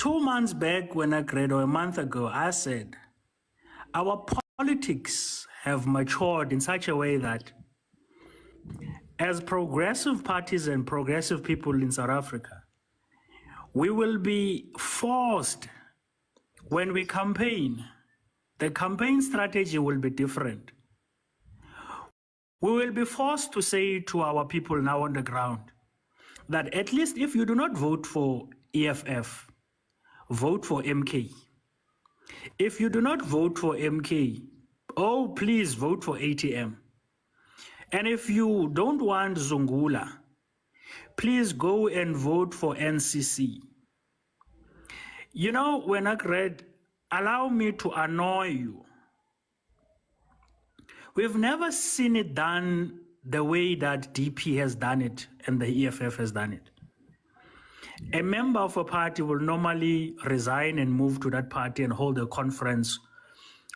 2 months back when I created, or a month ago, I said, our politics have matured in such a way that as progressive parties and progressive people in South Africa, we will be forced when we campaign. The campaign strategy will be different. We will be forced to say to our people now on the ground that at least if you do not vote for EFF, vote for MK. If you do not vote for MK, oh, please vote for ATM. And if you don't want Zungula, please go and vote for NCC. You know, when I read, allow me to annoy you. We've never seen it done the way that DP has done it and the EFF has done it. A member of a party will normally resign and move to that party and hold a conference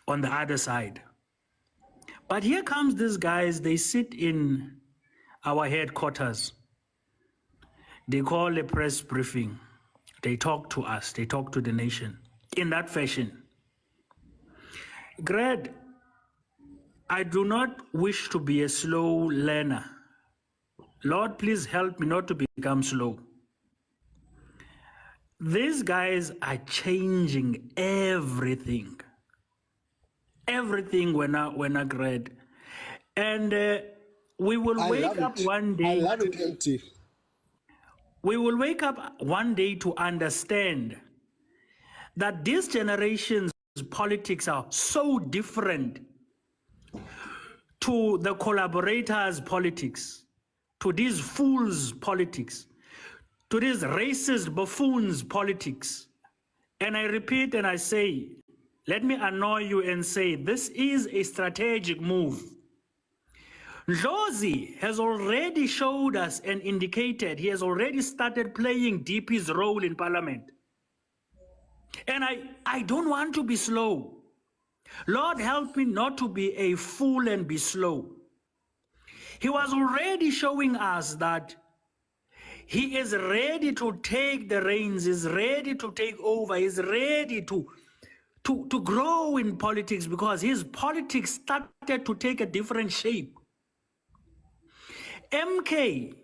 on the other side. But here comes these guys, they sit in our headquarters. They call a press briefing. They talk to us, they talk to the nation in that fashion. Greg, I do not wish to be a slow learner. Lord, please help me not to become slow. These guys are changing everything. Everything when I read. And we will wake up one day. I love it, MT. We will wake up one day to understand that this generation's politics are so different to the collaborators' politics, to these fools' politics, to these racist buffoons' politics. And I repeat and I say, let me annoy you and say, this is a strategic move. Ndlozi has already showed us and indicated he has already started playing DP's role in parliament. And I don't want to be slow. Lord, help me not to be a fool and be slow. He was already showing us that he is ready to take the reins, is ready to take over, is ready to grow in politics because his politics started to take a different shape. MK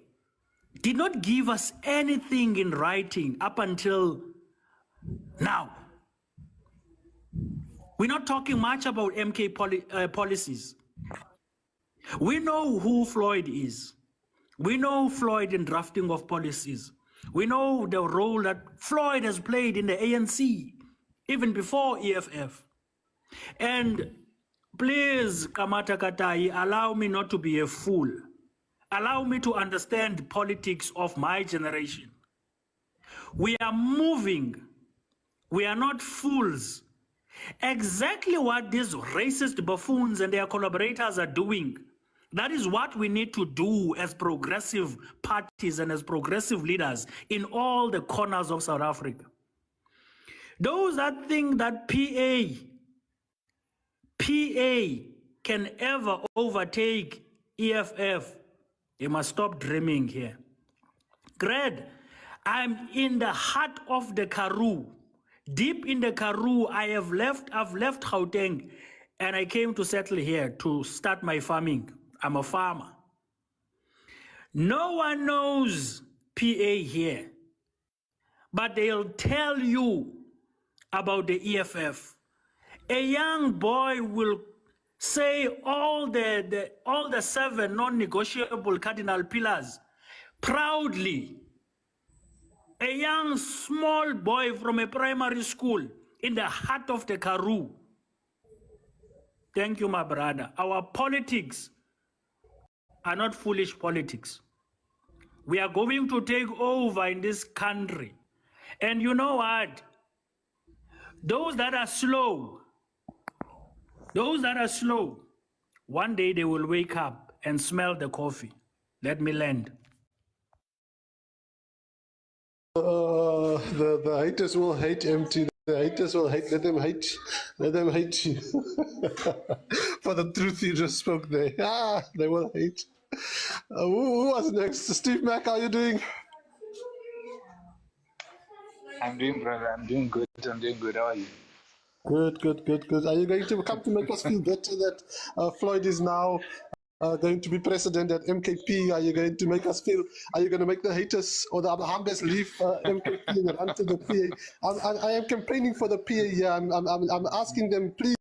did not give us anything in writing up until now. We're not talking much about MK policies. We know who Floyd is. We know Floyd in drafting of policies. We know the role that Floyd has played in the ANC, even before EFF. And please, Kamata Katai, allow me not to be a fool. Allow me to understand the politics of my generation. We are moving. We are not fools. Exactly what these racist buffoons and their collaborators are doing, that is what we need to do as progressive parties and as progressive leaders in all the corners of South Africa. Those that think that PA can ever overtake EFF, you must stop dreaming here. Greg, I'm in the heart of the Karoo. Deep in the Karoo, I've left Gauteng and I came to settle here to start my farming. I'm a farmer. No one knows PA here, but they'll tell you about the EFF. A young boy will say all the 7 non-negotiable cardinal pillars proudly. A young small boy from a primary school in the heart of the Karoo. Thank you, my brother. Our politics are not foolish politics. We are going to take over in this country. And you know what? Those that are slow, one day they will wake up and smell the coffee. Let me land. The haters will hate MT. The haters will hate. Let them hate. Let them hate you. For the truth you just spoke there. They will hate. Who was next? Steve Mack, how are you doing? I'm doing, brother. I'm doing good. I'm doing good. How are you? Good, good, good, good. Are you going to come to make us feel better that Floyd is now going to be president at MKP? Are you going to make us feel? Are you going to make the haters or the Abrahambes leave MKP and run to the PA? I am campaigning for the PA here. I'm asking them, please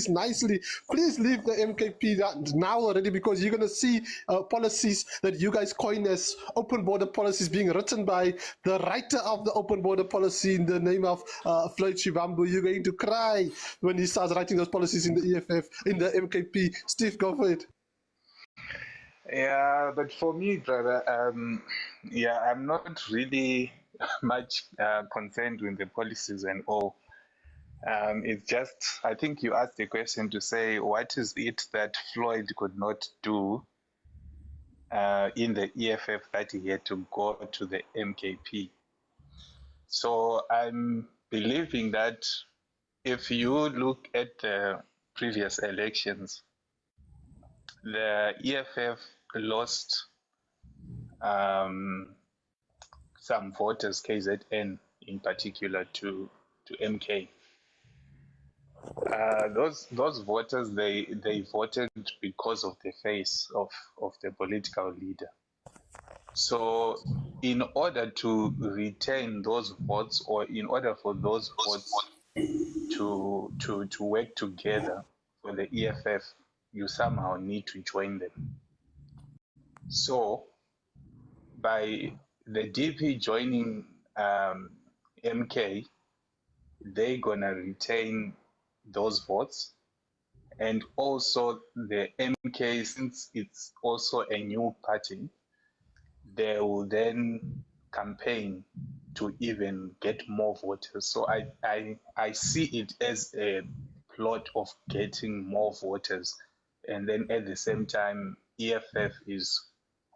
nicely, please leave the MKP now already, because you're going to see policies that you guys coin as open border policies being written by the writer of the open border policy in the name of Floyd Shivambu. You're going to cry when he starts writing those policies in the EFF, in the MKP. Steve, go for it. Yeah, but for me, brother, yeah, I'm not really much concerned with the policies and all. It's just, I think you asked the question to say, what is it that Floyd could not do in the EFF that he had to go to the MKP? So I'm believing that if you look at the previous elections, the EFF lost some voters, KZN in particular, to MK. Those voters, they voted because of the face of the political leader. So in order to retain those votes, or in order for those votes to work together for the EFF, you somehow need to join them. So by the DP joining MK, they're gonna retain those votes, and also the MK, since it's also a new party, they will then campaign to even get more voters. So I see it as a plot of getting more voters, and then at the same time EFF is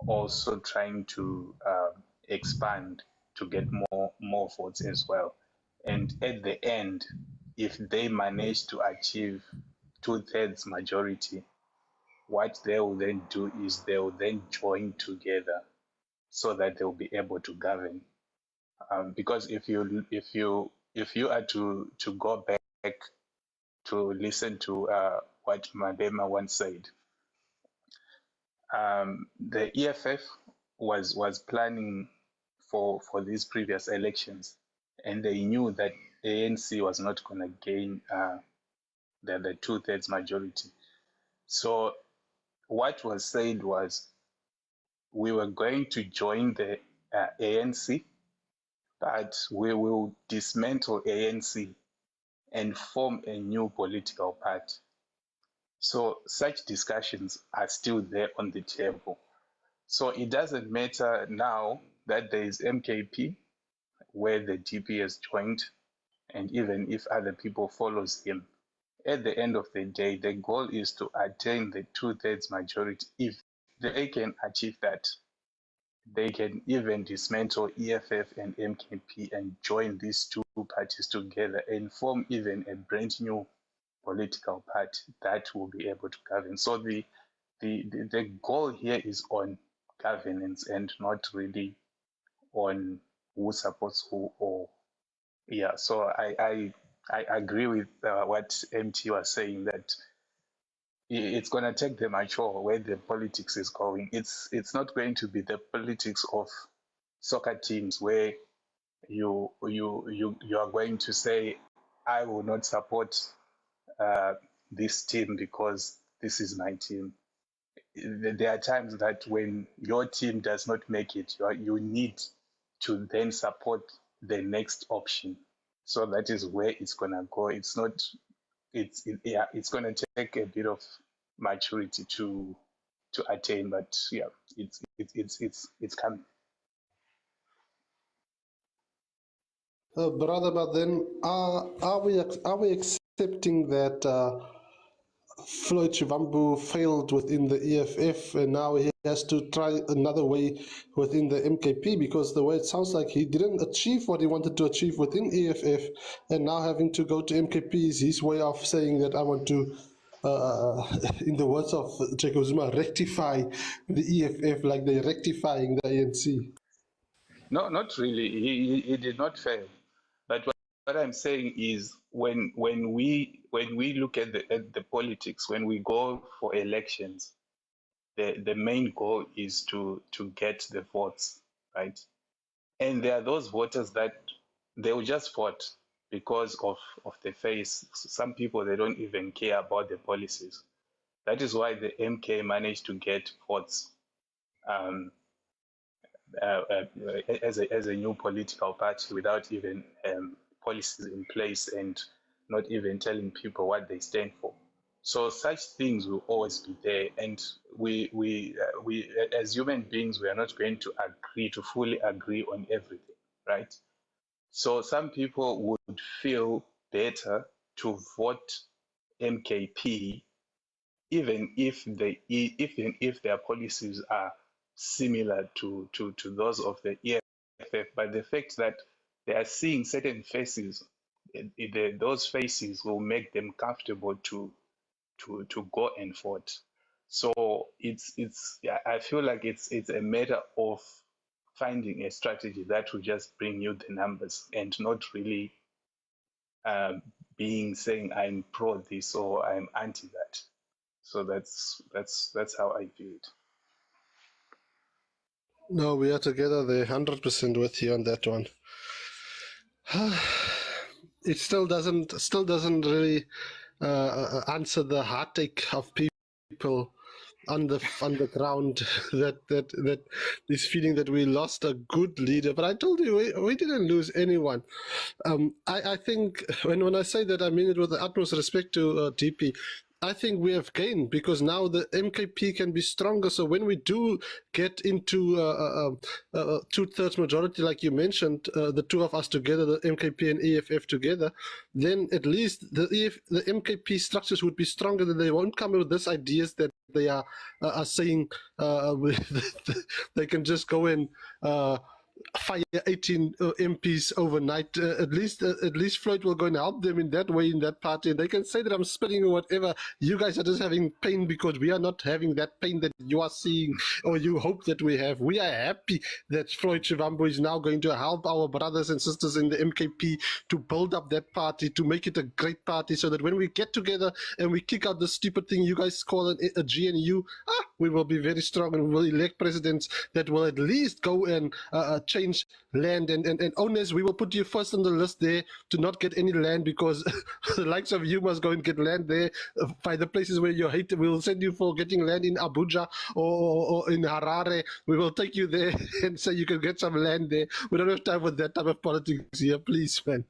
also trying to expand to get more votes as well. And at the end, if they manage to achieve 2/3 majority, what they will then do is they will then join together so that they will be able to govern. Because if you are to go back to listen to what Madema once said, the EFF was planning for these previous elections, and they knew that ANC was not going to gain the 2/3 majority. So what was said was, we were going to join the ANC, but we will dismantle ANC and form a new political party. So such discussions are still there on the table. So it doesn't matter now that there is MKP, where the DP has joined, and even if other people follows him, at the end of the day, the goal is to attain the 2/3 majority. If they can achieve that, they can even dismantle EFF and MKP and join these two parties together and form even a brand new political party that will be able to govern. So the goal here is on governance and not really on who supports who. Or yeah, so I agree with what MT was saying, that it's going to take them mature where the politics is going. It's not going to be the politics of soccer teams where you are going to say, I will not support this team because this is my team. There are times that when your team does not make it, you need to then support the next option. So that is where it's gonna go. It's not. It's gonna take a bit of maturity to attain, but yeah, it's coming. Brother, but then are we accepting that Floyd Shivambu failed within the EFF and now he has to try another way within the MKP? Because the way it sounds like, he didn't achieve what he wanted to achieve within EFF, and now having to go to MKP is his way of saying that I want to, in the words of Jacob Zuma, rectify the EFF like they're rectifying the ANC. No, not really. He did not fail. what I'm saying is when we look at the politics, when we go for elections, the main goal is to get the votes, right? And there are those voters that they will just vote because of the face. Some people, they don't even care about the policies. That is why the MK managed to get votes um, as a new political party without even policies in place and not even telling people what they stand for. So such things will always be there, and we as human beings, we are not going to fully agree on everything, right? So some people would feel better to vote MKP even if their policies are similar to those of the EFF, but the fact that they are seeing certain faces, those faces will make them comfortable to go and vote. So yeah, I feel like it's a matter of finding a strategy that will just bring you the numbers and not really being saying I'm pro this or I'm anti that. So that's how I view it. No, we are together there, 100% with you on that one. It still doesn't really answer the heartache of people on the ground that this feeling that we lost a good leader. But I told you we didn't lose anyone. I think when I say that, I mean it with the utmost respect to DP. I think we have gained because now the MKP can be stronger. So when we do get into 2/3 majority, like you mentioned, the two of us together, the MKP and EFF together, then at least the MKP structures would be stronger. Than they won't come with this ideas that they are saying they can just go and fire 18 MPs overnight. At least Floyd will go and help them in that way in that party, and they can say that I'm spitting or whatever. You guys are just having pain because we are not having that pain that you are seeing or you hope that we have. We are happy that Floyd Shivambu is now going to help our brothers and sisters in the MKP to build up that party, to make it a great party, so that when we get together and we kick out the stupid thing you guys call a GNU, we will be very strong and we will elect presidents that will at least go and change land and owners. We will put you first on the list there to not get any land because the likes of you must go and get land there by the places where you hate. We will send you for getting land in Abuja or in Harare. We will take you there and say you can get some land there. We don't have time for that type of politics here, please, man.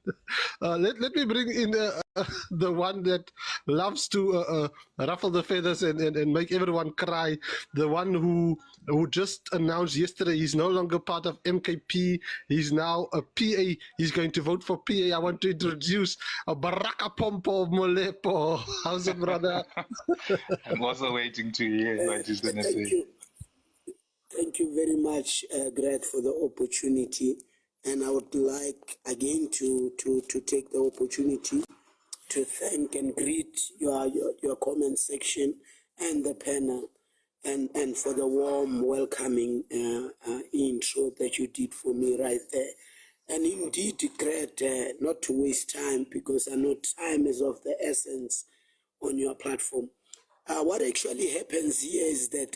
Let me bring in the one that loves to ruffle the feathers and make everyone cry. The one who just announced yesterday he's no longer part of MKP. He's now a PA. He's going to vote for PA. I want to introduce Baraka Pompo Molepo. How's it, brother? I'm also waiting to hear what he's going to say. Thank you very much, Greg, for the opportunity. And I would like again to take the opportunity to thank and greet your comment section and the panel, and for the warm welcoming intro that you did for me right there. And indeed, Greg, not to waste time, because I know time is of the essence on your platform. What actually happens here is that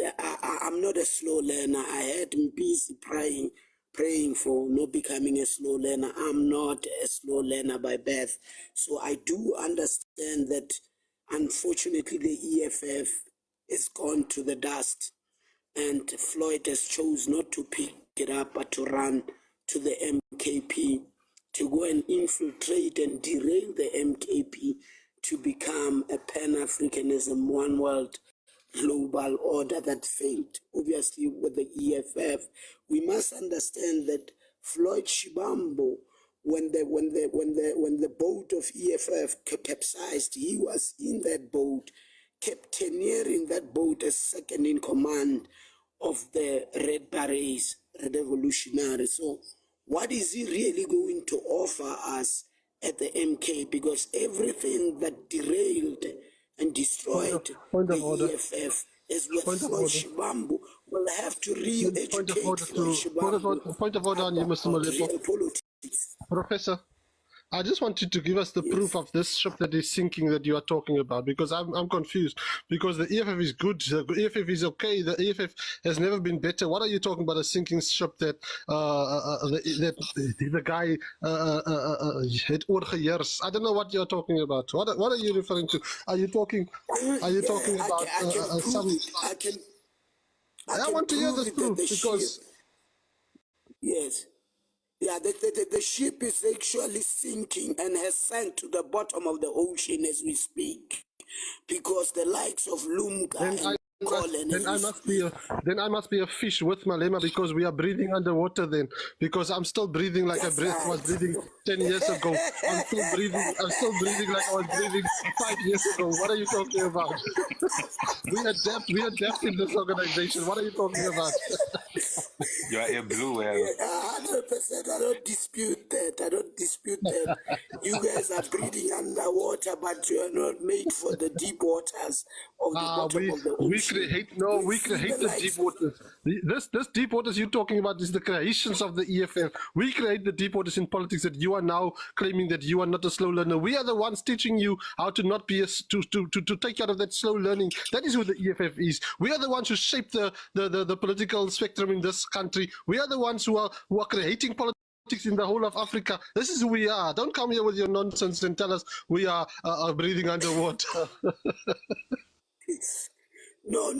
I'm not a slow learner. I had busy praying for not becoming a slow learner. I'm not a slow learner by birth. So I do understand that, unfortunately, the EFF is gone to the dust, and Floyd has chose not to pick it up, but to run to the MKP, to go and infiltrate and derail the MKP to become a Pan-Africanism, one world global order that failed. Obviously, with the EFF, we must understand that Floyd Shivambu, when the boat of EFF capsized, he was in that boat, captaineering that boat as second in command of the Red Berets, revolutionary. So what is he really going to offer us at the MK? Because everything that derailed and destroyed the EFF is with Floyd Shivambu. Will have to re-educate Floyd Shivambu point of order on you, Mr. Molepo. politics. Professor, I just want you to give us the proof of this ship that is sinking that you are talking about, because I'm confused. Because the EFF is good, the EFF is okay, the EFF has never been better. What are you talking about? A sinking ship that the guy had oorgeheers? I don't know what you're talking about. What are you referring to? Are you talking? Are you talking I about can prove some? it. I I can want to hear prove this it that proof the ship, because. yes. Yeah, the ship is actually sinking and has sank to the bottom of the ocean as we speak, because the likes of Lumka Then and Colin as we speak. then I must be a fish with Malema, because we are breathing underwater then, because I'm still breathing like That's I was breathing 10 years ago. I'm still breathing like I was breathing 5 years ago. What are you talking about? we adapt in this organization. What are you talking about? You are a blue whale. Yeah, 100%. I don't dispute that. You guys are breathing underwater, but you are not made for the deep waters of the bottom of the we ocean. create the deep waters. This deep waters you're talking about is the creations of the EFF. We create the deep waters in politics that you are now claiming that you are not a slow learner. We are the ones teaching you how to not be to take out of that slow learning. That is who the EFF is. We are the ones who shape the political spectrum in this country. We are the ones who are creating politics in the whole of Africa. This is who we are. Don't come here with your nonsense and tell us we are breathing underwater. No.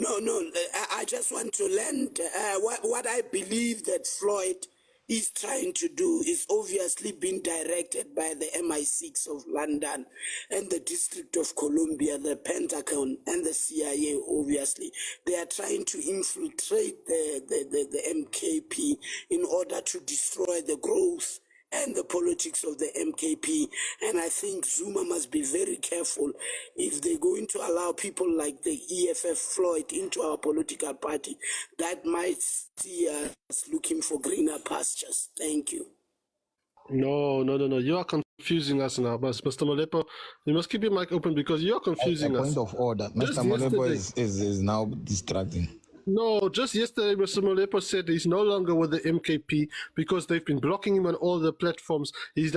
I just want to lend what I believe that Floyd is trying to do is obviously being directed by the MI6 of London and the District of Columbia, the Pentagon and the CIA. Obviously, they are trying to infiltrate the MKP in order to destroy the growth and the politics of the MKP. And I think Zuma must be very careful if they're going to allow people like the EFF Floyd into our political party. That might see us looking for greener pastures. Thank you. No. You are confusing us now, but Mr. Molepo, you must keep your mic open because you are confusing A us. point of order. Just Mr. Molepo yesterday- is now distracting. No, just yesterday, Mr. Molepo said he's no longer with the MKP because they've been blocking him on all the platforms. He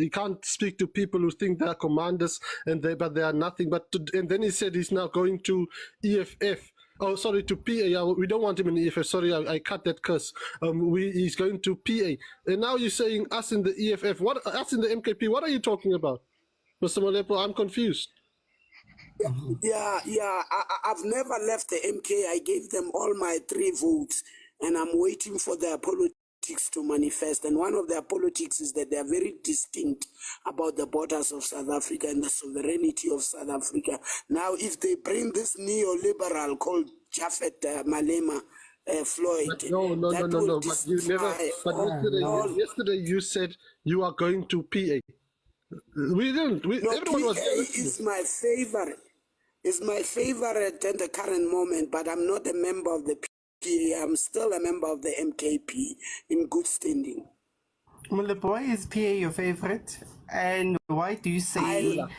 can't speak to people who think they are commanders but they are nothing. And then he said he's now going to EFF. Oh, sorry, to PA. We don't want him in EFF. Sorry, I cut that curse. He's going to PA. And now you're saying us in the EFF. Us in the MKP? What are you talking about, Mr. Molepo? I'm confused. Yeah. I've never left the MK. I gave them all my 3 votes, and I'm waiting for their politics to manifest. And one of their politics is that they are very distinct about the borders of South Africa and the sovereignty of South Africa. Now, if they bring this neoliberal called Japhet Malema, Floyd. No. But you never. But yesterday you said you are going to PA. We didn't. Everyone was. PA is my favorite. It's my favorite at the current moment, but I'm not a member of the PA. I'm still a member of the MKP in good standing. Molepo, why is PA your favorite? And why do you say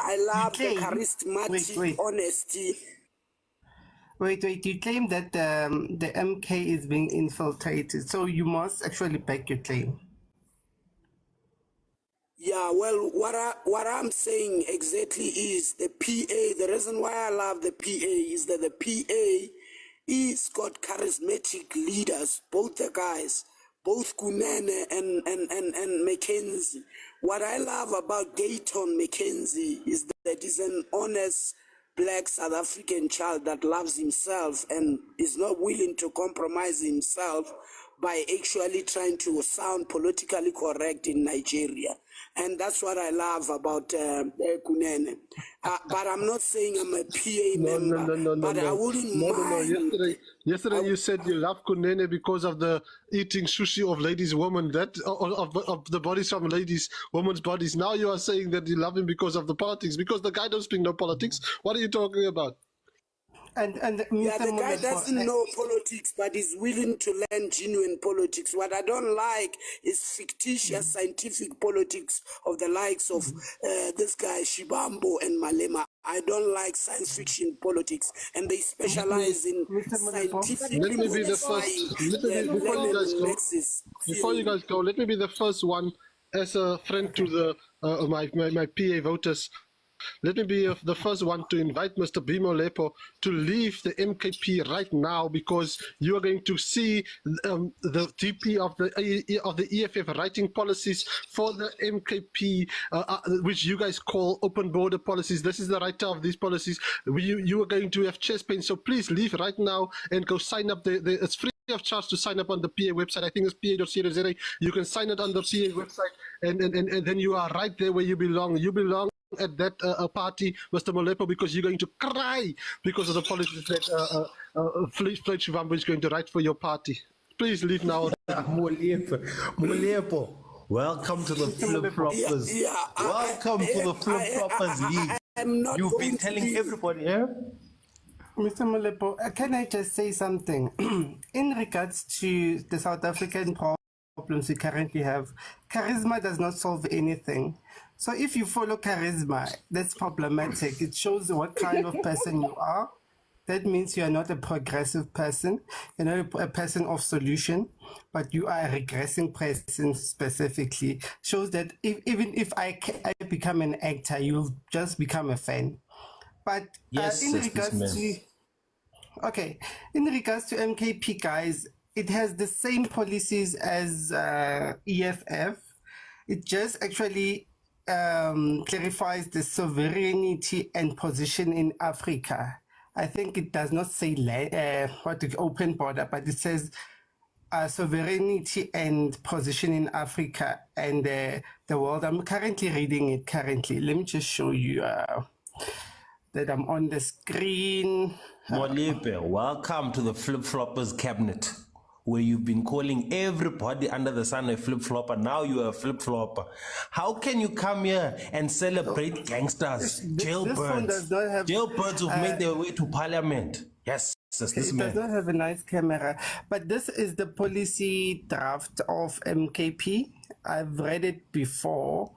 I love the claim- charismatic honesty. Wait, you claim that the MK is being infiltrated, so you must actually back your claim. Yeah, well, what I'm saying exactly is the PA. The reason why I love the PA is that the PA is got charismatic leaders, both the guys, both Kunene and Mackenzie. What I love about Dayton Mackenzie is that he's an honest black South African child that loves himself and is not willing to compromise himself by actually trying to sound politically correct in Nigeria. And that's what I love about Kunene. But I'm not saying I'm a PA member. No. But I wouldn't mind. Yesterday you said you love Kunene because of the eating sushi of ladies, women, of the bodies from ladies, women's bodies. Now you are saying that you love him because of the politics, because the guy don't speak no politics. What are you talking about? And Yeah, Mr. the guy Molepo, doesn't know politics, but is willing to learn genuine politics. What I don't like is fictitious scientific politics of the likes of this guy Shibambo and Malema. I don't like science fiction politics, and they specialize in Mr. Molepo, scientific. Let me be the first. Before you guys go, let me be the first one as a friend to the my PA voters, let me be the first one to invite Mr. Bimo Lepo to leave the MKP right now, because you are going to see the DP of the EFF writing policies for the MKP, which you guys call open border policies. This is the writer of these policies. You are going to have chest pain, so please leave right now and go sign up. It's free of charge to sign up on the PA website. I think it's pa.co.za. You can sign it on the PA website, and then you are right there where you belong. You belong at that party, Mr. Molepo, because you're going to cry because of the politics that Floyd Shivambu is going to write for your party. Please leave now. Molepo, welcome to the Flip-Floppers. Welcome to the Flip-Floppers League. You've been telling everybody, yeah? Mr. Molepo, can I just say something? In regards to the South African problems we currently have, charisma does not solve anything. So if you follow charisma, that's problematic. It shows what kind of person you are. That means you are not a progressive person. You're not a person of solution, but you are a regressing person specifically. Shows that even if I become an actor, you'll just become a fan. But in regards to MKP, guys, it has the same policies as EFF. It just actually clarifies the sovereignty and position in Africa. I think it does not say open border, but it says sovereignty and position in Africa and the world. I'm currently reading it currently. Let me just show you that I'm on the screen. Molepo, welcome to the Flip-Floppers cabinet, where you've been calling everybody under the sun a flip-flopper. Now you are a flip-flopper. How can you come here and celebrate gangsters, jailbirds, jailbirds who've made their way to parliament? Yes, this man. It does not have a nice camera, but this is the policy draft of MKP. I've read it before.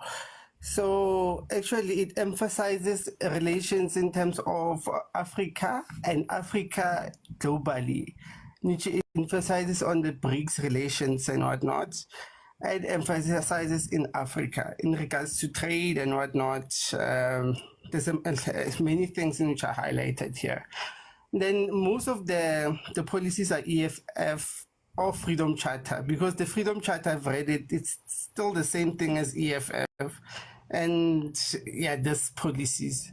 So actually it emphasizes relations in terms of Africa and Africa globally. It emphasizes on the BRICS relations and whatnot, and emphasizes in Africa in regards to trade and whatnot. There's many things in which are highlighted here. Then most of the policies are EFF or Freedom Charter, because the Freedom Charter, I've read it, it's still the same thing as EFF. And yeah, there's policies.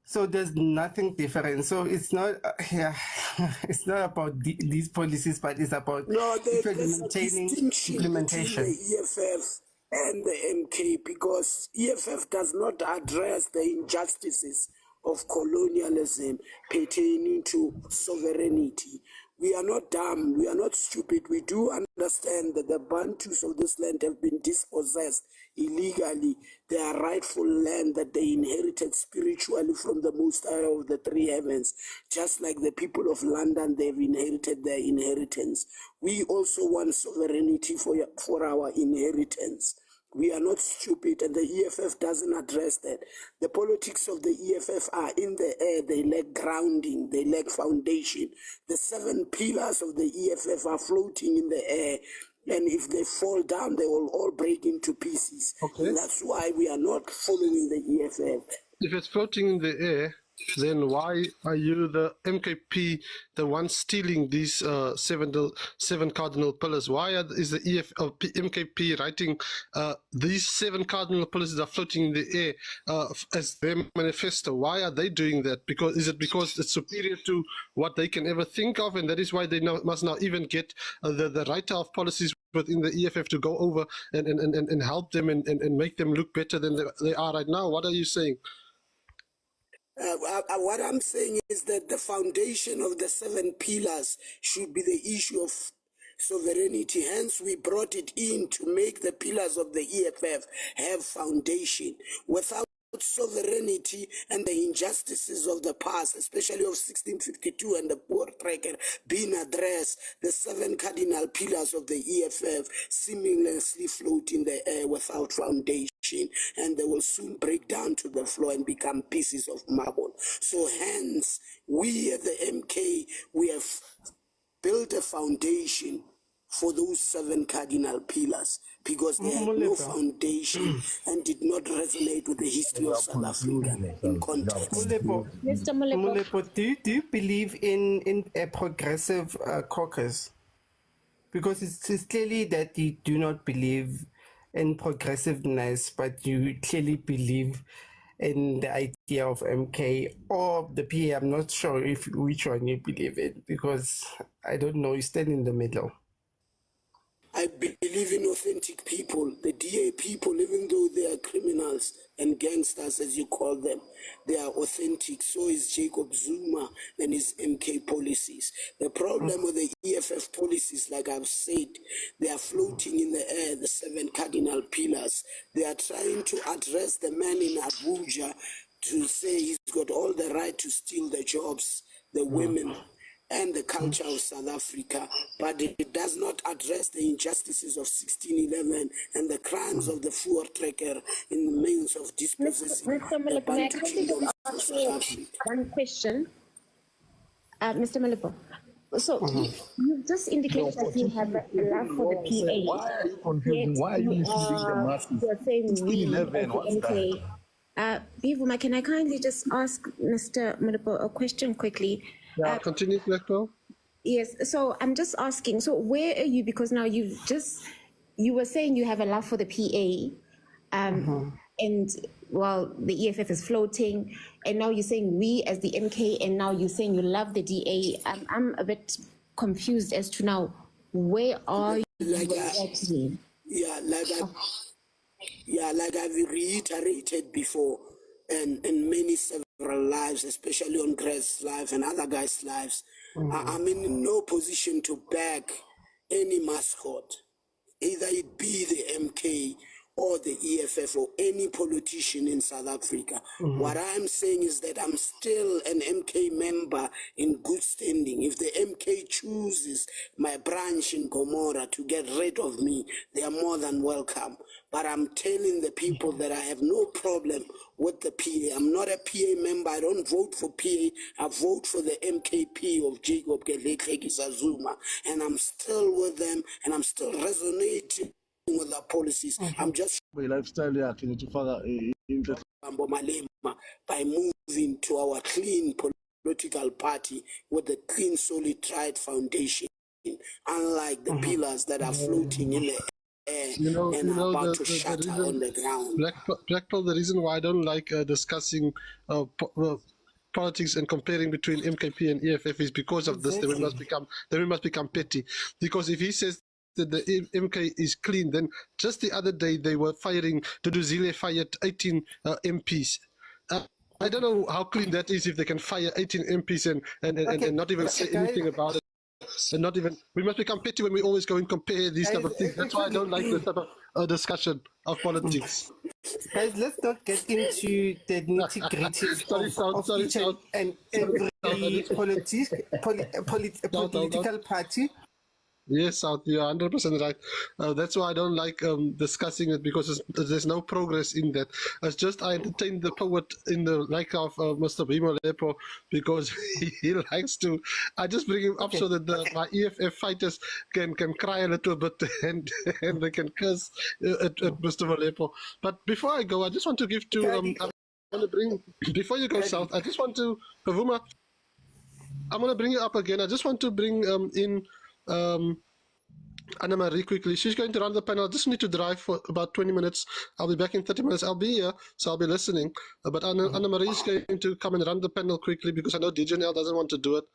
So there's nothing different. So it's not, it's not about these policies, but it's about maintaining implementation. Between the EFF and the MK, because EFF does not address the injustices of colonialism pertaining to sovereignty. We are not dumb, we are not stupid. We do understand that the Bantus of this land have been dispossessed illegally. Their rightful land that they inherited spiritually from the Most High of the three heavens. Just like the people of London, they've inherited their inheritance. We also want sovereignty for our inheritance. We are not stupid, and the EFF doesn't address that. The politics of the EFF are in the air. They lack grounding. They lack foundation. The 7 pillars of the EFF are floating in the air, and if they fall down, they will all break into pieces. Okay. And that's why we are not following the EFF. If it's floating in the air, then why are you, the MKP, the one stealing these seven cardinal pillars? Why is the MKP writing these 7 cardinal pillars are floating in the air as their manifesto? Why are they doing that? Is it because it's superior to what they can ever think of, and that is why they must now even get the writer of policies within the EFF to go over and help them and make them look better than they are right now? What are you saying? What I'm saying is that the foundation of the 7 pillars should be the issue of sovereignty. Hence, we brought it in to make the pillars of the EFF have foundation. Without sovereignty and the injustices of the past, especially of 1652 and the poor tracker being addressed, the 7 cardinal pillars of the EFF seamlessly float in the air without foundation, and they will soon break down to the floor and become pieces of marble. So hence, we at the MK, we have built a foundation for those 7 cardinal pillars. because they had no Molepo. foundation and did not resonate with the history of South Africa in context. Molepo, Mr. Molepo, Molepo, do you believe in a progressive caucus? Because it's clearly that you do not believe in progressiveness, but you clearly believe in the idea of MK or the PA. I'm not sure if which one you believe in, because I don't know. You stand in the middle. I believe in authentic people, the DA people, even though they are criminals and gangsters, as you call them, they are authentic. So is Jacob Zuma and his MK policies. The problem with the EFF policies, like I've said, they are floating in the air, the 7 cardinal pillars. They are trying to address the man in Abuja to say he's got all the right to steal the jobs, the women, and the culture of South Africa, but it does not address the injustices of 1611 and the crimes of the Voortrekker in the means of dispossessing Mr. the Molepo, may I Bantu kindly kingdoms just of ask South you Africa. one question? Mr. Molepo, so you've just indicated that you have a love for the PA. Why are you confusing? Yet Why are you you misleading the are masses? you're saying we as 1611, the what's MK. Bivuma, can I kindly just ask Mr. Molepo a question quickly? Yeah, continue, Blackpool. Yes, so I'm just asking, so where are you, because now you were saying you have a love for the PA, and well, the EFF is floating, and now you're saying we as the MK, and now you're saying you love the DA. I'm a bit confused as to now, where are you exactly? Like I've reiterated before, and in many several lives, especially on Greg's life and other guys' lives, I'm in no position to back any mascot, either it be the MK or the EFF or any politician in South Africa. What I'm saying is that I'm still an MK member in good standing. If the MK chooses my branch in Gomorrah to get rid of me, they are more than welcome. But I'm telling the people that I have no problem with the PA. I'm not a PA member. I don't vote for PA. I vote for the MKP of Jacob Zuma. And I'm still with them, and I'm still resonating with their policies. I'm just Lifestyle yakhe nje ufaka into Malema by moving to our clean political party with a clean, solid, tried foundation, unlike the pillars that are floating in the air and are about to shatter on the ground. Blackpool, the reason why I don't like discussing politics and comparing between MKP and EFF is because of this. Then we must become petty. Because if he says that the MK is clean, then just the other day they were firing, Dudu Zile fired 18 MPs. I don't know how clean that is if they can fire 18 MPs and not even say anything about it. And not even, we must become petty when we always go and compare these type of things. That's why I don't like this type of discussion of politics. Guys, let's not get into the nitty-gritties of each and every political party. Yes, South, you're 100% right. That's why I don't like discussing it, because there's no progress in that. It's just I entertain the poet in the like of Mr. Bimo Lepo, because he likes to. I just bring him up so that my EFF fighters can cry a little bit and they can curse at Mr. Molepo. But before I go, I just want to give to. I want to bring before you go South. I just want to Pavuma. I'm going to bring you up again. I just want to bring in. Anna Marie quickly. She's going to run the panel. I just need to drive for about 20 minutes. I'll be back in 30 minutes. I'll be here, so I'll be listening. But Anna Marie is going to come and run the panel quickly because I know DJNL doesn't want to do it.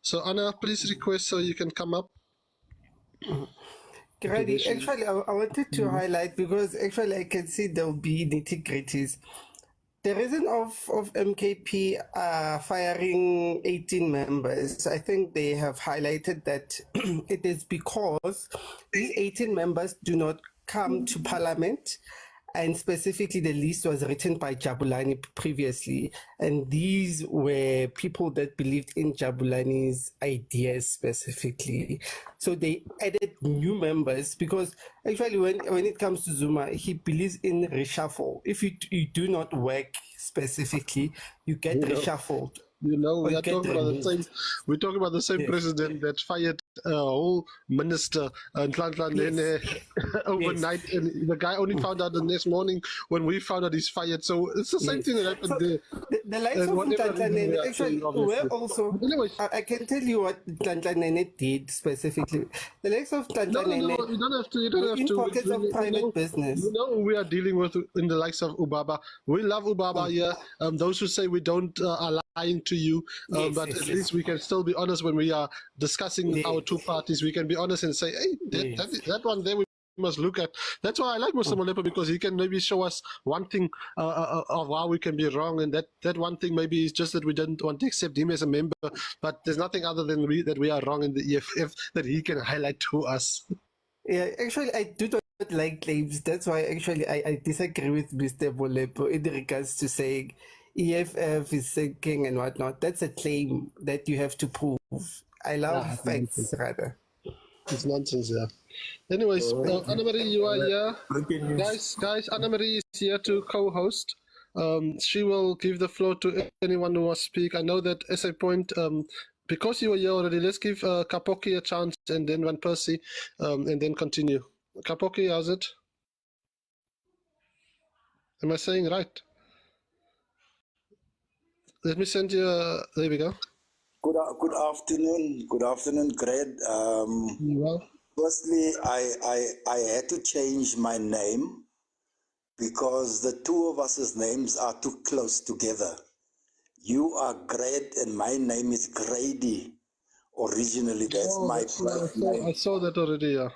So Anna, please request so you can come up. Grady, actually, I wanted to highlight, because actually I can see there will be nitty-gritties. The reason of MKP firing 18 members, I think they have highlighted that it is because these 18 members do not come to parliament, and specifically the list was written by Jabulani previously, and these were people that believed in Jabulani's ideas specifically. So they added new members, because actually when it comes to Zuma, he believes in reshuffle. If you do not work specifically, you get reshuffled. You know, we Or are get talking about the removed. same. We're talking about the same Yes. president that fired a whole minister Nhlanhla Nene overnight, and the guy only found out the next morning when we found out he's fired. So it's the same Yes. thing that happened So there. the likes And of whatever Nhlanhla reason Nene, we are actually, saying, obviously. we're also, But anyway, I can tell you what Nhlanhla Nene did specifically. The likes of Nhlanhla no, Nene you don't have to. You don't were have in to. pockets of private know, business. you know who we are dealing with in the likes of Ubaba. We love Ubaba here. Those who say we don't are lying to you. Yes, But yes, at yes. least we can still be honest when we are discussing Yes. our two parties. We can be honest and say, hey, Yes. that one there we must look at. That's why I like Mr. Molepa, because he can maybe show us one thing of how we can be wrong, and that one thing maybe is just that we didn't want to accept him as a member. But there's nothing other than that we are wrong in the EFF that he can highlight to us. Yeah, actually, I do not like claims. That's why actually I disagree with Mr. Molepo in regards to saying EFF is sinking and whatnot. That's a claim that you have to prove. I love facts, rather. It's nonsense, yeah. Anyways, Anna-Marie, you are here. Guys, Anna-Marie is here to co-host. She will give the floor to anyone who wants to speak. I know that as a point, because you were here already, let's give Kapoki a chance, and then Van Persie, and then continue. Kapoki, how's it? Am I saying right? Let me send you. There we go. Good afternoon. Good afternoon, Greg. Well, Firstly, I had to change my name because the two of us' names are too close together. You are Greg and my name is Grady. Originally, that's my birth name. I saw that already. Yeah.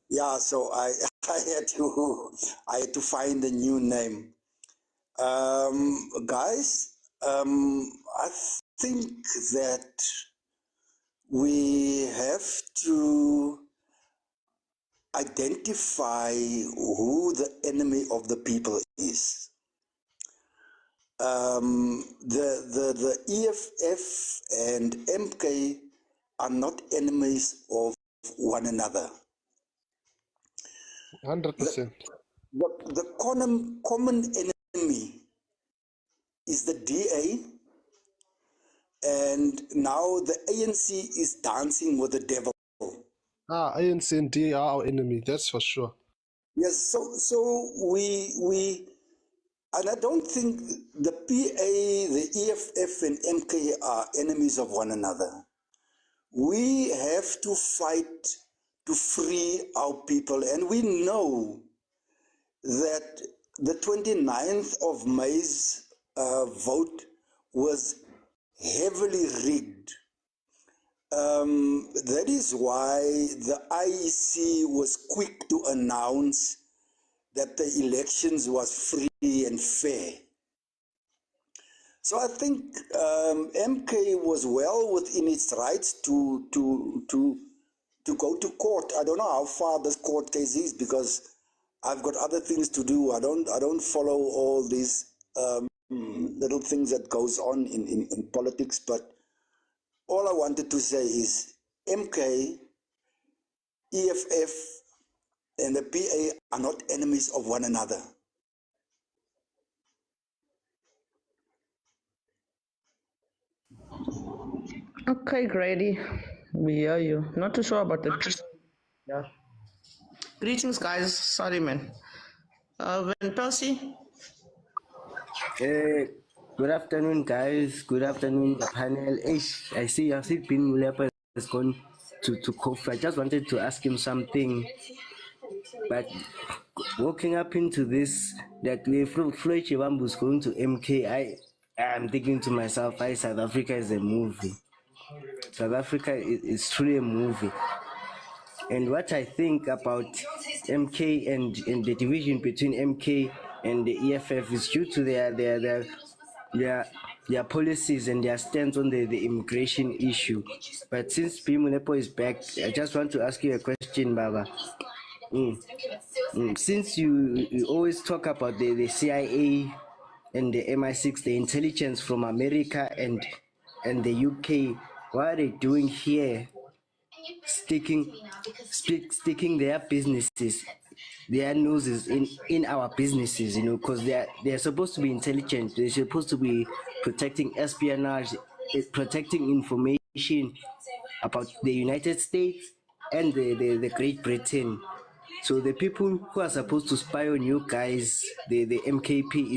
Yeah, so I had to find a new name. Guys, I think that we have to identify who the enemy of the people is. The EFF and MK are not enemies of one another. 100%. The common enemy is the DA, and now the ANC is dancing with the devil. ANC and DA are our enemy, that's for sure. Yes, so we and I don't think the PA, the EFF and MK are enemies of one another. We have to fight to free our people, and we know that the 29th of May's vote was heavily rigged. That is why the IEC was quick to announce that the elections was free and fair. So I think MK was well within its rights to go to court. I don't know how far this court case is because I've got other things to do. I don't follow all these little things that goes on in politics, but all I wanted to say is MK, EFF, and the PA are not enemies of one another. Okay, Grady, we hear you. Not too sure about the. Yeah. Greetings, guys. Sorry, man. Van Persie. Good afternoon, guys. Good afternoon, the panel. I see Bin Mulepa has gone to Kofi. I just wanted to ask him something. But walking up into this, that Floyd Chibambu is going to MK, I'm thinking to myself, South Africa is a movie. South Africa is truly a movie. And what I think about MK and the division between MK and the EFF is due to their policies and their stance on the immigration issue. But since Pimulepo is back, I just want to ask you a question, Baba. Since you always talk about the CIA and the MI6, the intelligence from America and the UK, what are they doing here? Sticking their businesses, their noses in our businesses, because they're supposed to be intelligent. They're supposed to be protecting espionage protecting information about the United States and the Great Britain. So the people who are supposed to spy on you guys, the MKP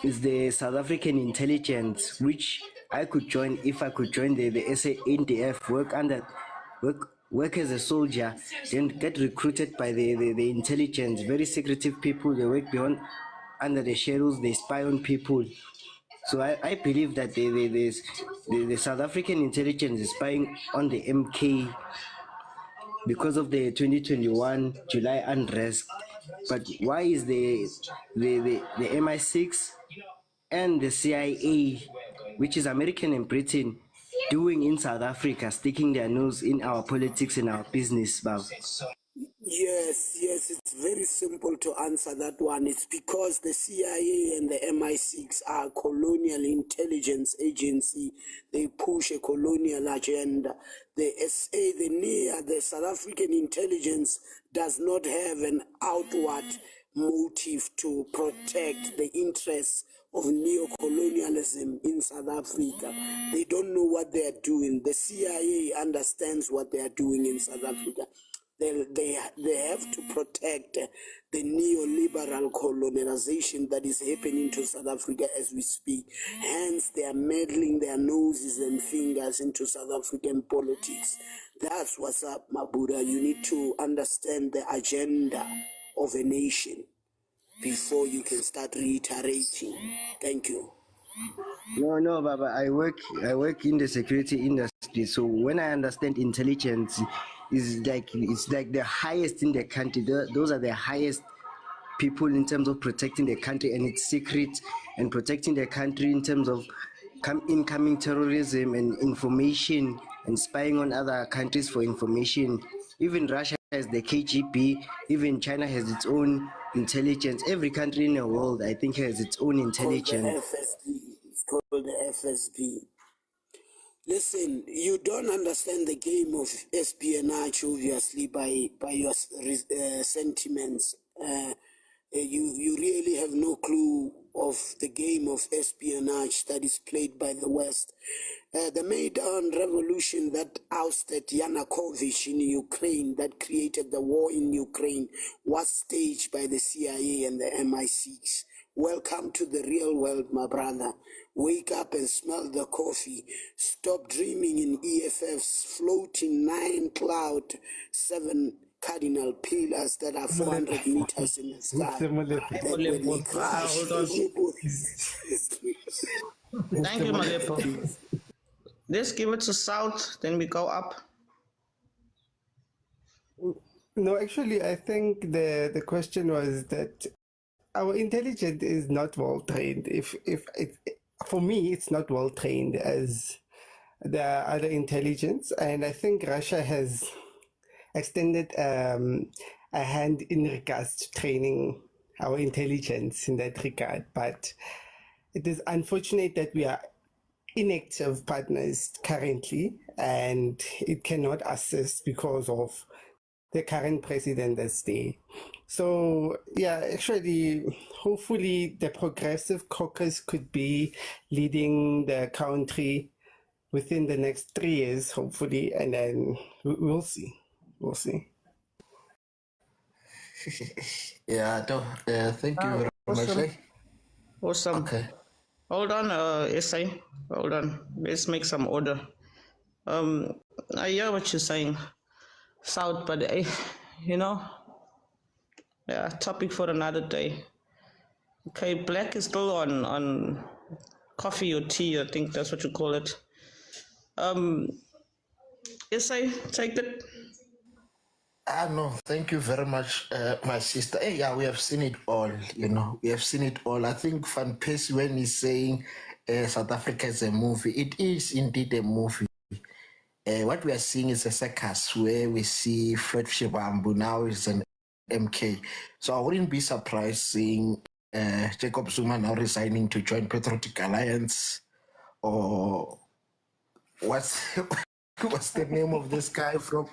is the South African intelligence, which I could join if I could join the SANDF, work as a soldier, then get recruited by the intelligence, very secretive people. They work beyond under the shadows, they spy on people. So I believe that the South African intelligence is spying on the MK because of the 2021 July unrest. But why is the MI6 and the CIA, which is American and Britain, doing in South Africa, sticking their nose in our politics and our business, Bob? Yes, it's very simple to answer that one. It's because the CIA and the MI6 are colonial intelligence agency. They push a colonial agenda. The the South African intelligence does not have an outward motive to protect the interests of neo-colonialism in South Africa. They don't know what they are doing. The CIA understands what they are doing in South Africa. They have to protect the neoliberal colonization that is happening to South Africa as we speak. Hence, they are meddling their noses and fingers into South African politics. That's what's up, Mabuda. You need to understand the agenda of a nation before you can start reiterating. Thank you. No, Baba. I work in the security industry. So when I understand intelligence, it's like the highest in the country. Those are the highest people in terms of protecting the country and its secret, and protecting the country in terms of incoming terrorism and information, and spying on other countries for information. Even Russia has the KGB. Even China has its own intelligence. Every country in the world, I think, has its own intelligence. It's called the FSB. Listen, you don't understand the game of espionage, obviously, by your sentiments. You really have no clue of the game of espionage that is played by the West. The Maidan revolution that ousted Yanukovych in Ukraine, that created the war in Ukraine, was staged by the CIA and the MI6. Welcome to the real world, my brother. Wake up and smell the coffee. Stop dreaming in EFF's floating 9 cloud, 7 cardinal pillars that are 400 meters in the sky. That when they crash, Hold on. Thank you, Malepo. Let's give it to South, then we go up. No, actually, I think the question was that our intelligence is not well trained. For me, it's not well trained as the other intelligence, and I think Russia has extended a hand in regards to training our intelligence in that regard. But it is unfortunate that we are inactive partners currently, and it cannot assist because of the current president that's there. So yeah, actually, hopefully the Progressive Caucus could be leading the country within the next 3 years, hopefully, and then we'll see. We'll see. Yeah, thank you very much. Awesome. Awesome. Okay. Hold on, SA. Hold on. Let's make some order. I hear what you're saying, South, but yeah, topic for another day. Okay, Black is still on coffee or tea, I think that's what you call it. SA, take it. No, thank you very much, my sister. Hey, yeah, we have seen it all, we have seen it all. I think Van Persie, when he's saying South Africa is a movie, it is indeed a movie. What we are seeing is a circus where we see Fred Shivambu now is an MK. So I wouldn't be surprised seeing Jacob Zuma now resigning to join Patriotic Alliance, or what's what's the name of this guy from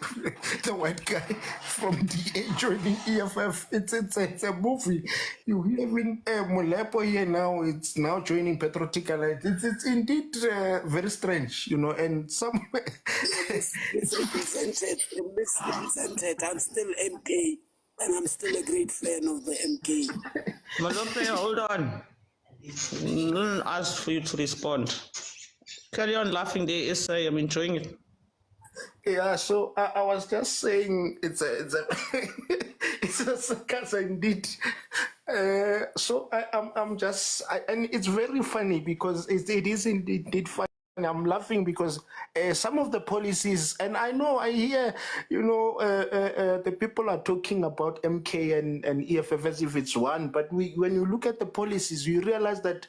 the white guy from DA joining EFF? It's a movie. You even Molepo here now. It's now joining Patriotic Alliance. It's indeed very strange, you know. And some misrepresented. I'm still MK, and I'm still a great fan of the MK. Malope, hold on. Don't ask for you to respond. Carry on laughing there, Essay. I'm enjoying it. yeah. So I was just saying it's a it's a sarcasm indeed. So I'm just and it's very funny because it is indeed funny. I'm laughing because some of the policies, and I hear, you know, the people are talking about MK and EFF as if it's one, but when you look at the policies, you realize that,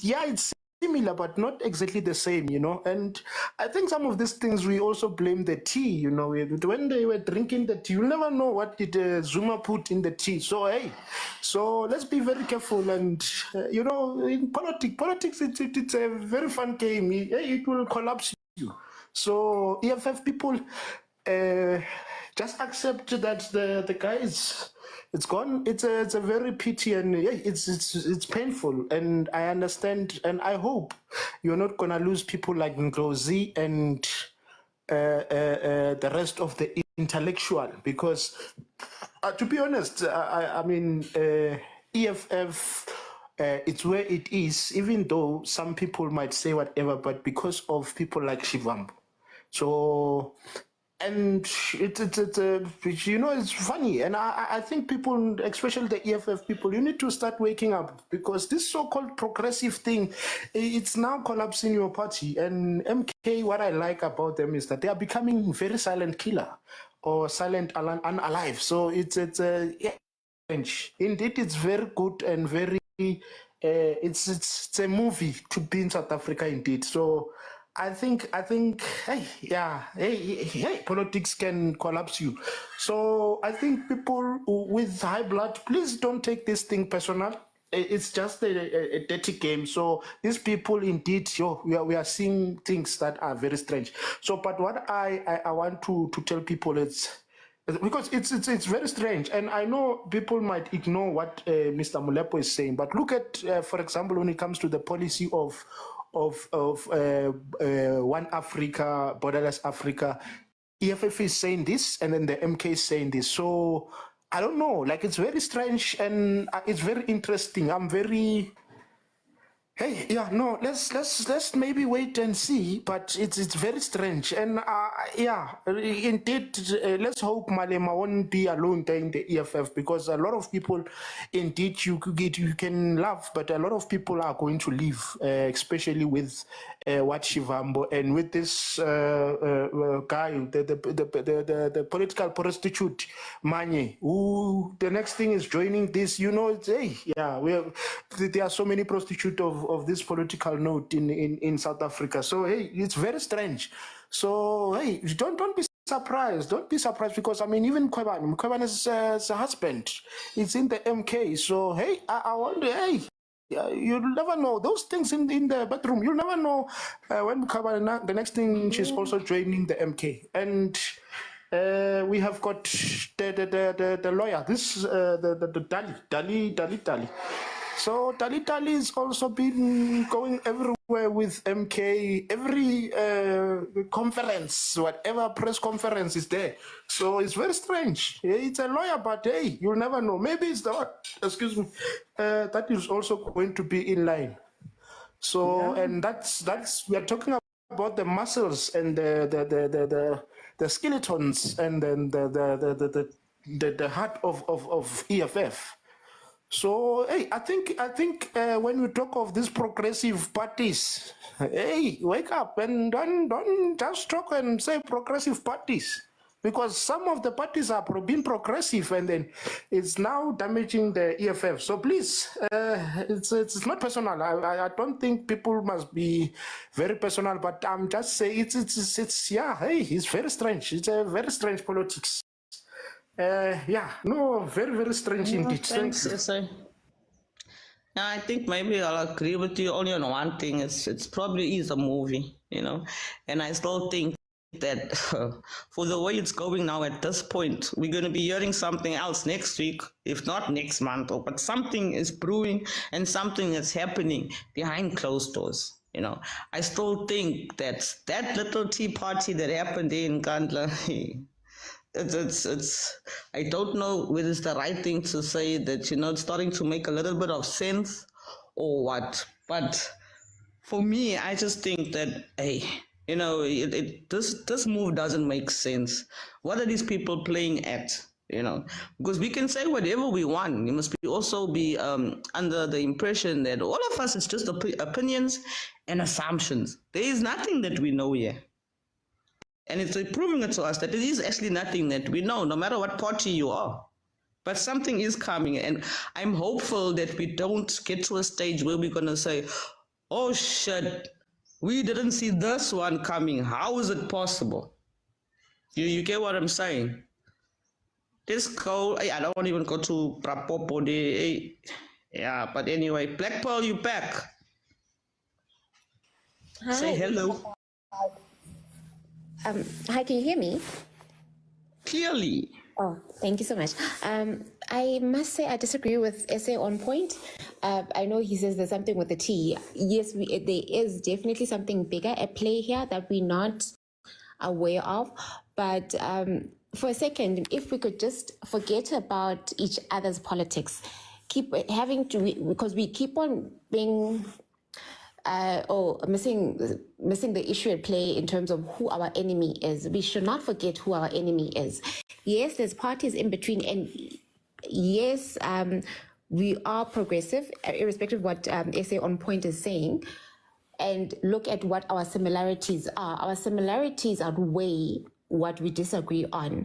yeah, it's similar, but not exactly the same, you know. And I think some of these things we also blame the tea, you know. When they were drinking the tea, you never know what did Zuma put in the tea. So hey, so let's be very careful. And you know, in politics, it's a very fun game. It will collapse you. So EFF people, just accept that the guys. It's gone. It's a very pity, and yeah, it's painful, and I understand, and I hope you're not gonna lose people like Ngozi and the rest of the intellectual, because to be honest, I mean EFF. It's where it is, even though some people might say whatever, but because of people like Shivambu. So. And it's you know, it's funny, and I think people, especially the EFF people, you need to start waking up, because this so-called progressive thing, it's now collapsing your party. And MK, what I like about them is that they are becoming very silent killer or silent unalive. So it's yeah, indeed, it's very good and very it's a movie to be in South Africa indeed. So. I think, hey, politics can collapse you. So I think people with high blood, please don't take this thing personal. It's just a dirty game. So these people, indeed, we are seeing things that are very strange. So, but what I want to tell people is, because it's very strange, and I know people might ignore what Mr. Molepo is saying, but look at, for example, when it comes to the policy of One Africa, borderless Africa, EFF is saying this, and then the MK is saying this. So I don't know, like, it's very strange, and it's very interesting. I'm very. Hey, yeah, no, let's maybe wait and see, but it's very strange, and yeah, indeed, let's hope Malema won't be alone there in the EFF, because a lot of people, indeed, you can laugh, but a lot of people are going to leave, especially with what Shivambu and with this guy, the political prostitute Manye, who the next thing is joining this. You know, it's, hey, yeah, there are so many prostitutes of this political note in South Africa. So hey, it's very strange. So hey, don't be surprised. Don't be surprised, because I mean, even Mkhwebane is a husband. It's in the MK. So hey, I wonder, hey. You'll never know those things in the bedroom. You'll never know when Mkhwebane, the next thing she's also joining the MK. And we have got the lawyer, this the Dali. So Dali has also been going everywhere with MK. Every conference, whatever press conference is there. So it's very strange. It's a lawyer, but hey, you'll never know. Maybe it's that is also going to be in line. So and that's we are talking about the muscles and the skeletons, and then the heart of EFF. So hey, I think when we talk of these progressive parties, hey, wake up and don't just talk and say progressive parties, because some of the parties are being progressive, and then it's now damaging the EFF. So please, it's not personal. I don't think people must be very personal, but I'm just saying it's yeah. Hey, it's very strange. It's a very strange politics. Yeah, no, very, very strange indeed. Thanks, Essay. Yeah, I think maybe I'll agree with you only on one thing. It's probably is a movie, you know, and I still think that for the way it's going now at this point, we're going to be hearing something else next week, if not next month, but something is brewing and something is happening behind closed doors. You know, I still think that that little tea party that happened in Kandla, it's I don't know whether it's the right thing to say that, you know, it's starting to make a little bit of sense or what. But for me, I just think that, hey, you know, this move doesn't make sense. What are these people playing at? You know, because we can say whatever we want. You must also be under the impression that all of us is just opinions and assumptions. There is nothing that we know here. And it's proving it to us that it is actually nothing that we know, no matter what party you are. But something is coming, and I'm hopeful that we don't get to a stage where we're going to say, oh shit, we didn't see this one coming. How is it possible? You get what I'm saying? Let's go. I don't want to even go to Prapopo. Yeah, but anyway, Black Pearl, you back. Hi. Say hello. Hi, can you hear me? Clearly. Oh, thank you so much. I must say I disagree with Essay on point. I know he says there's something with the T. Yes, there is definitely something bigger at play here that we're not aware of. But for a second, if we could just forget about each other's politics, because we keep on being missing the issue at play in terms of who our enemy is. We should not forget who our enemy is. Yes, there's parties in between, and yes, we are progressive, irrespective of what Essay on Point is saying, and look at what our similarities are. Our similarities outweigh what we disagree on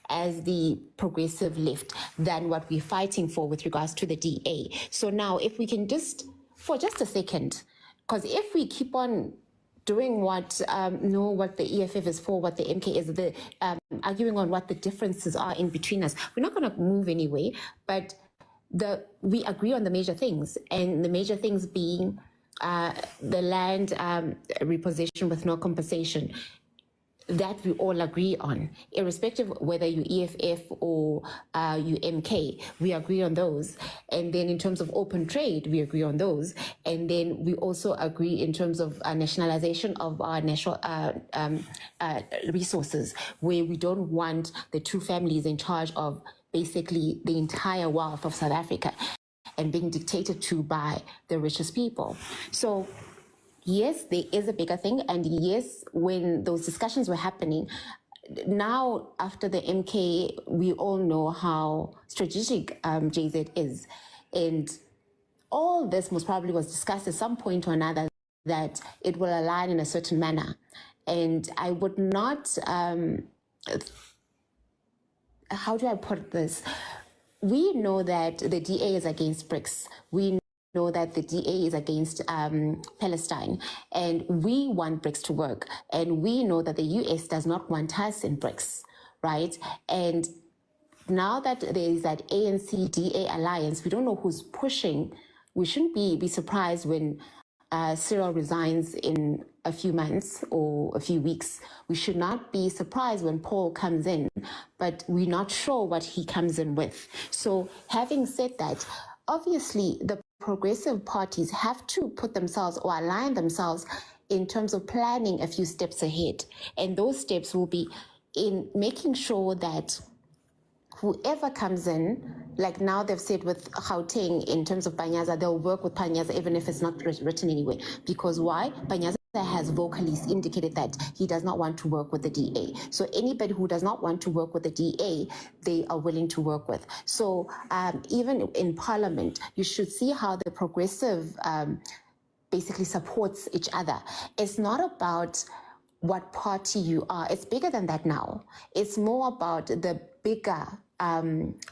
as the progressive left than what we're fighting for with regards to the DA. So now, if we can for just a second, because if we keep on doing what the EFF is for, what the MK is, arguing on what the differences are in between us, we're not going to move anyway. But we agree on the major things, and the major things being the land repossession with no compensation. That we all agree on, irrespective of whether you EFF or you MK, we agree on those. And then in terms of open trade, we agree on those. And then we also agree in terms of nationalization of our national resources, where we don't want the two families in charge of basically the entire wealth of South Africa and being dictated to by the richest people. So yes, there is a bigger thing. And yes, when those discussions were happening, now after the MK, we all know how strategic JZ is. And all this most probably was discussed at some point or another, that it will align in a certain manner. And I would not, how do I put this? We know that the DA is against BRICS. We know that the DA is against Palestine, and we want BRICS to work. And we know that the US does not want us in BRICS, right? And now that there is that ANC-DA alliance, we don't know who's pushing. We shouldn't be surprised when Cyril resigns in a few months or a few weeks. We should not be surprised when Paul comes in, but we're not sure what he comes in with. So having said that, obviously the progressive parties have to put themselves or align themselves in terms of planning a few steps ahead. And those steps will be in making sure that whoever comes in, like now they've said with Gauteng in terms of Panyaza, they'll work with Panyaza even if it's not written anyway. Because why? Panyaza has vocally indicated that he does not want to work with the DA. So anybody who does not want to work with the DA, they are willing to work with. So even in Parliament, you should see how the progressive basically supports each other. It's not about what party you are. It's bigger than that now. It's more about the bigger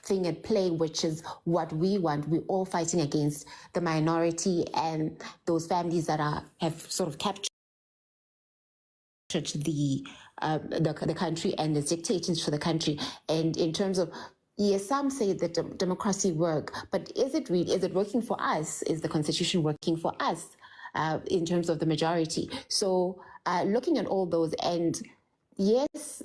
thing at play, which is what we want. We're all fighting against the minority and those families that have sort of captured the country and the dictations for the country. And in terms of, yes, some say that democracy work, but is it really? Is it working for us? Is the constitution working for us in terms of the majority? So looking at all those, and yes,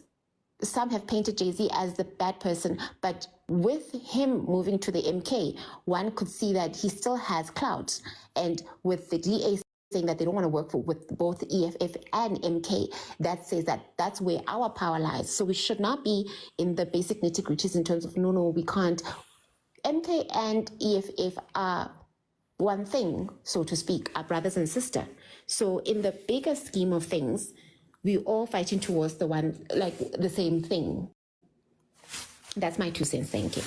some have painted Jay-Z as the bad person, but with him moving to the MK, one could see that he still has clout. And with the DA saying that they don't want to work with both EFF and MK, that says that that's where our power lies. So we should not be in the basic nitty-gritties in terms of, no, we can't. MK and EFF are one thing, so to speak, are brothers and sisters. So in the bigger scheme of things, we're all fighting towards the same thing. That's my 2 cents. Thank you.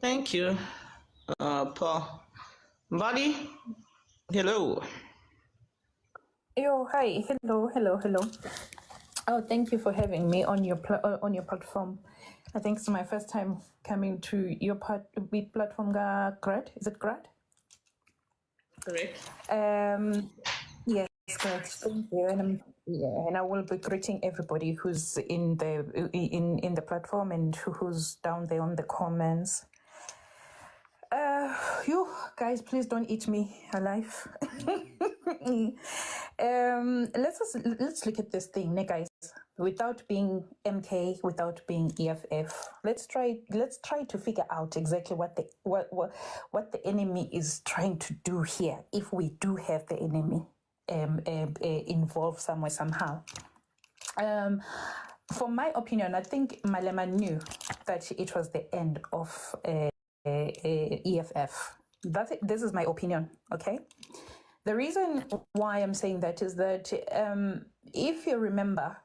Thank you, Paul. Buddy, hello. Yo, hi, hello. Oh, thank you for having me on your platform. I think it's my first time coming to your platform, Grad. Is it Grad? Correct. Yes, correct. Thank you, and I will be greeting everybody who's in the platform and who's down there on the comments. You guys, please don't eat me alive. Let's look at this thing, guys. Without being MK, without being EFF, let's try to figure out exactly what the enemy is trying to do here. If we do have the enemy involved somewhere somehow. For my opinion, I think Malema knew that it was the end of EFF. This is my opinion, okay? The reason why I'm saying that is that if you remember,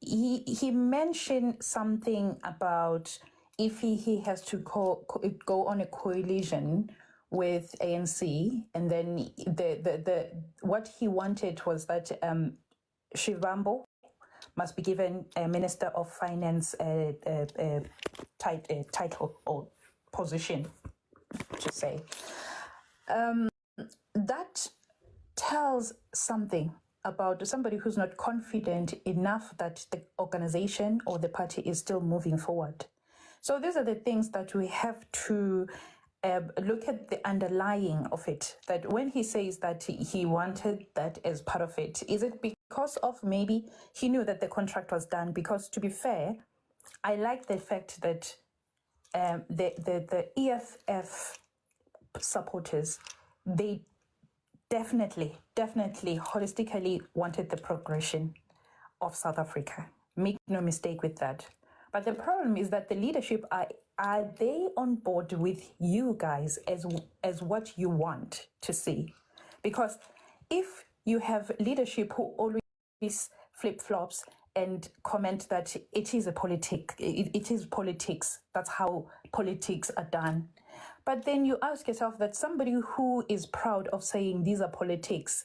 he mentioned something about if he has to go on a coalition with ANC, and then the what he wanted was that Shivambu must be given a Minister of Finance title or position, to say. That tells something about somebody who's not confident enough that the organization or the party is still moving forward. So these are the things that we have to look at the underlying of it, that when he says that he wanted that as part of it, is it because of maybe he knew that the contract was done? Because to be fair, I like the fact that the EFF supporters, they definitely holistically wanted the progression of South Africa. Make no mistake with that. But the problem is that the leadership, are they on board with you guys as what you want to see? Because if you have leadership who always flip-flops and comment that it is it is politics, that's how politics are done. But then you ask yourself that somebody who is proud of saying these are politics,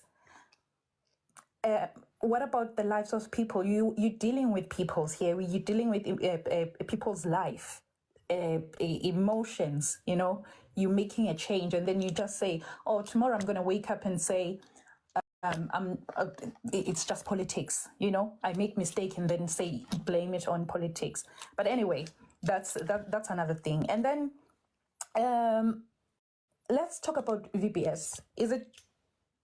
what about the lives of people? You're dealing with people's here. You're dealing with people's life, emotions. You're making a change, and then you just say, "Oh, tomorrow I'm going to wake up and say, it's just politics." I make mistake and then blame it on politics. But anyway, that's another thing. And then let's talk about VBS. Is it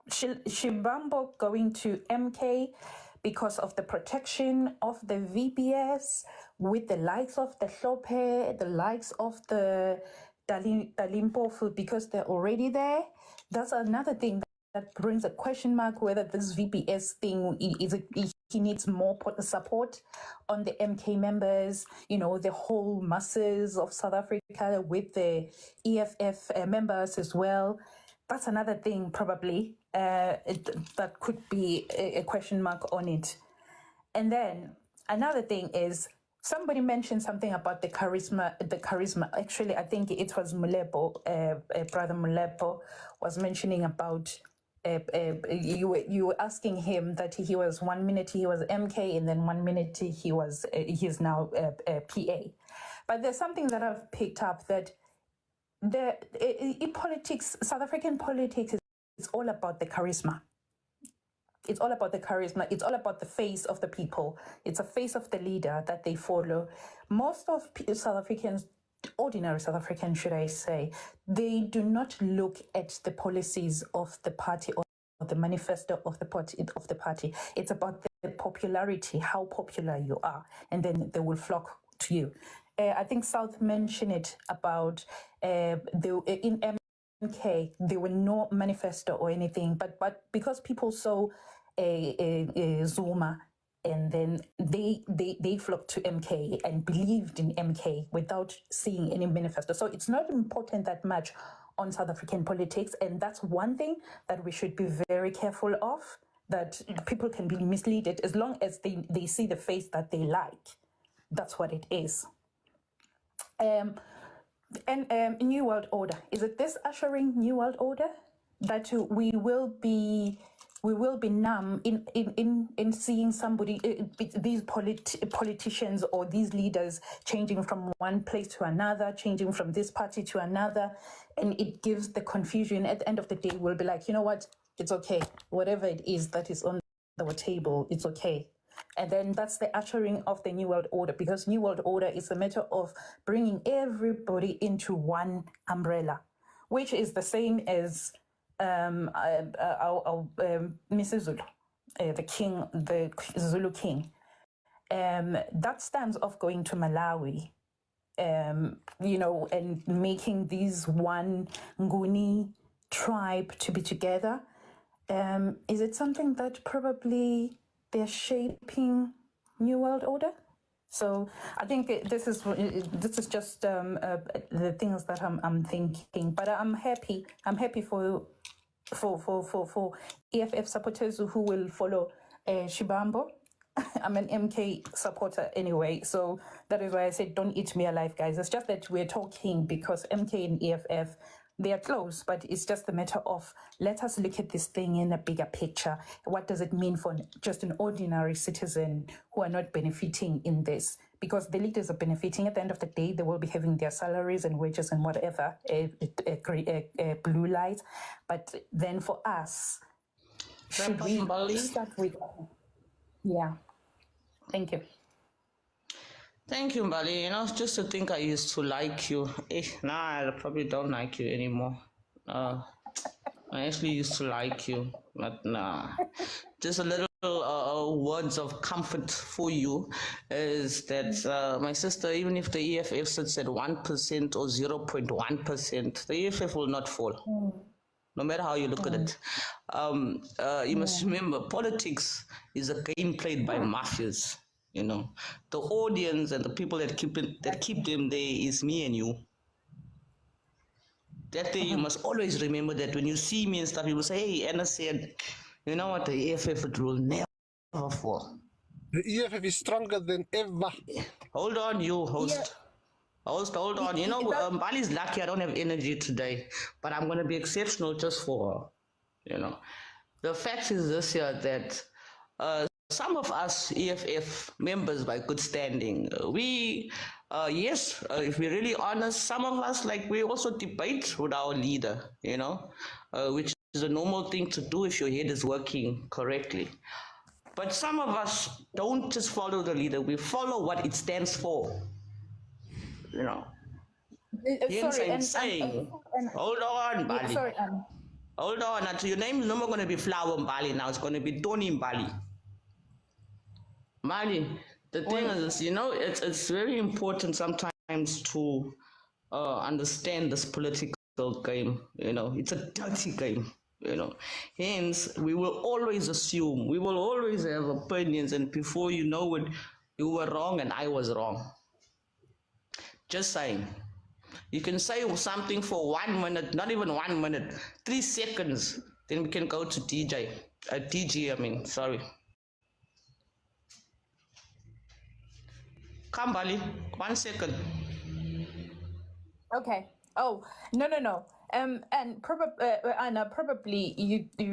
Shivambu going to MK because of the protection of the VBS with the likes of the Hlophe, the likes of the Dalimpofu, because they're already there? That's another thing that brings a question mark whether this VBS thing he needs more support on the MK members, the whole masses of South Africa with the EFF members as well. That's another thing probably that could be a question mark on it. And then another thing is somebody mentioned something about the charisma. Actually, I think it was Molepo, Brother Molepo was mentioning about you were asking him that he was 1 minute he was MK and then 1 minute he's now PA. But there's something that I've picked up that in politics, South African politics is all about the charisma. It's all about the charisma. It's all about the face of the people. It's a face of the leader that they follow. Most of South Africans, ordinary South Africans, should I say, they do not look at the policies of the party or the manifesto of the party. It's about popularity, how popular you are, and then they will flock to you. I think South mentioned it about in MK, there were no manifesto or anything, but because people saw Zuma, and then they flocked to MK and believed in MK without seeing any manifesto. So it's not important that much on South African politics, and that's one thing that we should be very careful of, that people can be misleaded as long as they see the face that they like. That's what it is. And New World Order, is it this ushering New World Order that we will be numb in seeing somebody, these politicians or these leaders changing from one place to another, changing from this party to another, and it gives the confusion. At the end of the day, we'll be like, you know what, it's okay, whatever it is that is on the table, it's okay. And then that's the ushering of the New World Order, because New World Order is a matter of bringing everybody into one umbrella, which is the same as Mrs. Zulu, the king, the Zulu king. That stands of going to Malawi, you know, and making these one Nguni tribe to be together. Is it something that probably they're shaping New World Order? So I think this is just the things that I'm thinking. But I'm happy for EFF supporters who will follow Shibambo. I'm an MK supporter anyway, so that is why I said don't eat me alive, guys. It's just that we're talking because MK and EFF, they are close, but it's just a matter of let us look at this thing in a bigger picture. What does it mean for just an ordinary citizen who are not benefiting in this? Because the leaders are benefiting. At the end of the day, they will be having their salaries and wages and whatever, blue light. But then for us, should we start with... Yeah, thank you. Thank you, Mbali. You know, just to think I used to like you. Now I probably don't like you anymore. I actually used to like you, but nah. Just a little words of comfort for you is that my sister, even if the EFF sits at 1% or 0.1%, the EFF will not fall. No matter how you look at it. You must remember, politics is a game played by mafias. You know, the audience and the people that keep them there is me and you. That day you must always remember that when you see me and stuff, you will say, hey, Anna said, you know what, the EFF will never fall. The EFF is stronger than ever. Hold on, you host. Yeah. Hold on. You know, Mbali's lucky I don't have energy today, but I'm going to be exceptional just for her. You know, the fact is this year that some of us EFF members by good standing, yes, if we're really honest, some of us, like, we also debate with our leader, you know, which is a normal thing to do if your head is working correctly. But some of us don't just follow the leader, we follow what it stands for, you know. Hold on, Mbali. Sorry, Hold on, your name is no more going to be Flower Mbali now, it's going to be Tony Mbali. Mbali, the thing is, you know, it's very important sometimes to understand this political game, you know, it's a dirty game, you know. Hence, we will always assume, we will always have opinions, and before you know it, you were wrong and I was wrong. Just saying. You can say something for 1 minute, not even 1 minute, 3 seconds, then we can go to DG, sorry. Come, Mbali, 1 second. Okay. Oh, no. And probably, Anna, probably you